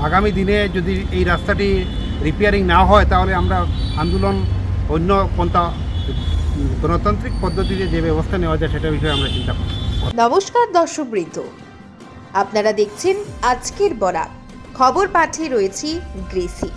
আগামী দিনে যদি এই রাস্তাটি রিপেয়ারিং না হয় তাহলে আমরা আন্দোলন অন্য পন্থা গণতান্ত্রিক পদ্ধতিতে যে ব্যবস্থা নেওয়া যায় সেটা বিষয়ে আমরা চিন্তা করব। নমস্কার দর্শকবৃন্দ, আপনারা দেখছেন আজকের বরাক খবর পাঠে রয়েছি গ্রেসি।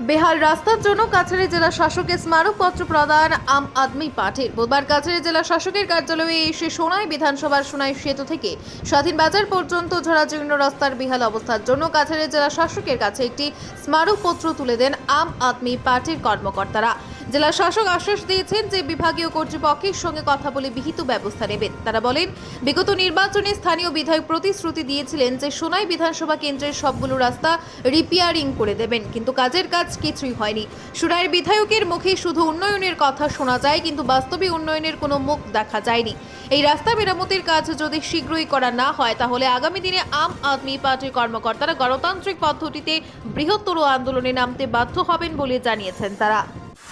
বেহাল রাস্তার জন্য কাছাড়ি জেলা শাসকের স্মারকপত্র প্রদান আম আদমি পার্টির। বুধবার কাছাড়ি জেলা শাসকের কার্যালয়ে এসে সোনাই বিধানসভার সোনাই সেতু থেকে স্বাধীন বাজার পর্যন্ত জরাজীর্ণ রাস্তার বেহাল অবস্থার জন্য কাছাড়ি জেলা শাসকের কাছে একটি স্মারকপত্র তুলে দেন আম আদমি পার্টির কর্মকর্তারা। জেলা শাসক আশ্বাস দিয়েছেন যে বিভাগীয় কর্তৃপক্ষের সঙ্গে কথা বলে বিহিত ব্যবস্থা নেবেন। তারা বলেন, বিগত নির্বাচনে স্থানীয় বিধায়ক প্রতিশ্রুতি দিয়েছিলেন যে সোনাই বিধানসভা কেন্দ্রের সবগুলো রাস্তা রিপেয়ারিং করে দেবেন, কিন্তু কাজের কাজ কিছুই হয়নি। সোনাইয়ের বিধায়কের মুখে শুধু উন্নয়নের কথা শোনা যায়, কিন্তু বাস্তবে উন্নয়নের কোনো মুখ দেখা যায়নি। এই রাস্তা মেরামতির কাজ যদি শীঘ্রই করা না হয় তাহলে আগামী দিনে আম আদমি পার্টির কর্মকর্তারা গণতান্ত্রিক পদ্ধতিতে বৃহত্তর আন্দোলনে নামতে বাধ্য হবেন বলে জানিয়েছেন তারা।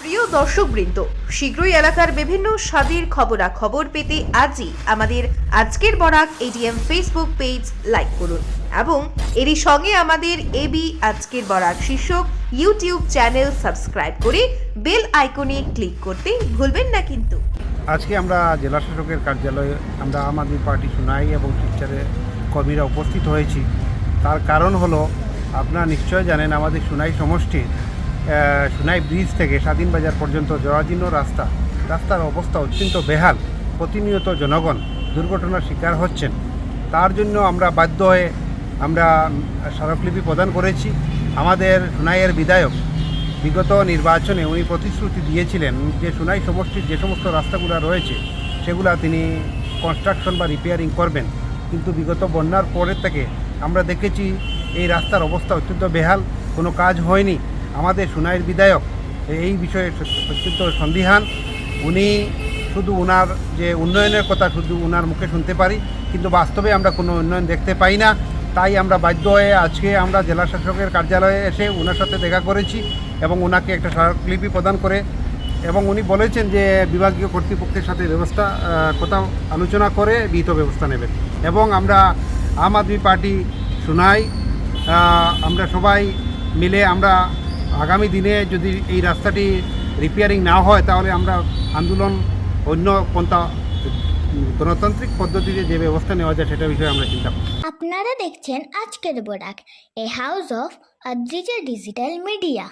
প্রিয় দর্শকবৃন্দ, শীঘ্রই এলাকার বিভিন্ন স্বাদের খবরাখবর পেতে আজই আমাদের আজকের Barak ADM Facebook page like করুন এবং এরই সঙ্গে আমাদের এবি আজকের বরাক শীর্ষক ইউটিউব চ্যানেল সাবস্ক্রাইব করে বেল আইকনে ক্লিক করতে ভুলবেন না কিন্তু। আজকে আমরা জেলা শাসকের কার্যালয়ে আমরা আম আদমি পার্টি সোনাই এবং শিলচরের কর্মীরা উপস্থিত হয়েছি। তার কারণ হলো, আপনারা নিশ্চয় জানেন আমাদের সোনাই সমষ্টির সোনাই ব্রিজ থেকে স্বাধীন বাজার পর্যন্ত জরাজীর্ণ রাস্তার অবস্থা অত্যন্ত বেহাল। প্রতিনিয়ত জনগণ দুর্ঘটনার শিকার হচ্ছেন। তার জন্য আমরা বাধ্য হয়ে আমরা স্মারকলিপি প্রদান করেছি। আমাদের সোনাইয়ের বিধায়ক বিগত নির্বাচনে উনি প্রতিশ্রুতি দিয়েছিলেন যে সোনাই সমষ্টির যে সমস্ত রাস্তাগুলো রয়েছে সেগুলা তিনি কনস্ট্রাকশন বা রিপেয়ারিং করবেন, কিন্তু বিগত বন্যার পরের থেকে আমরা দেখেছি এই রাস্তার অবস্থা অত্যন্ত বেহাল, কোনো কাজ হয়নি। আমাদের সোনাইয়ের বিধায়ক এই বিষয়ে অত্যন্ত সন্দিহান। উনি শুধু ওনার যে উন্নয়নের কথা শুধু ওনার মুখে শুনতে পারি, কিন্তু বাস্তবে আমরা কোনো উন্নয়ন দেখতে পাই না। তাই আমরা বাধ্য হয়ে আজকে আমরা জেলা শাসকের কার্যালয়ে এসে ওনার সাথে দেখা করেছি এবং ওনাকে একটা স্মারকলিপি প্রদান করে, এবং উনি বলেছেন যে বিভাগীয় কর্তৃপক্ষের সাথে কথা আলোচনা করে বিহিত ব্যবস্থা নেবেন। এবং আমরা আম আদমি পার্টি সোনাই আমরা সবাই মিলে আমরা আগামী দিনে যদি এই রাস্তাটি রিপেয়ারিং না হয় তাহলে আমরা আন্দোলন অন্য পন্থা গণতান্ত্রিক পদ্ধতিতে যে ব্যবস্থা নেওয়া যায় সেটা বিষয়ে আমরা চিন্তা করব। আপনারা দেখছেন আজকের Barak, a house of Adrija digital media.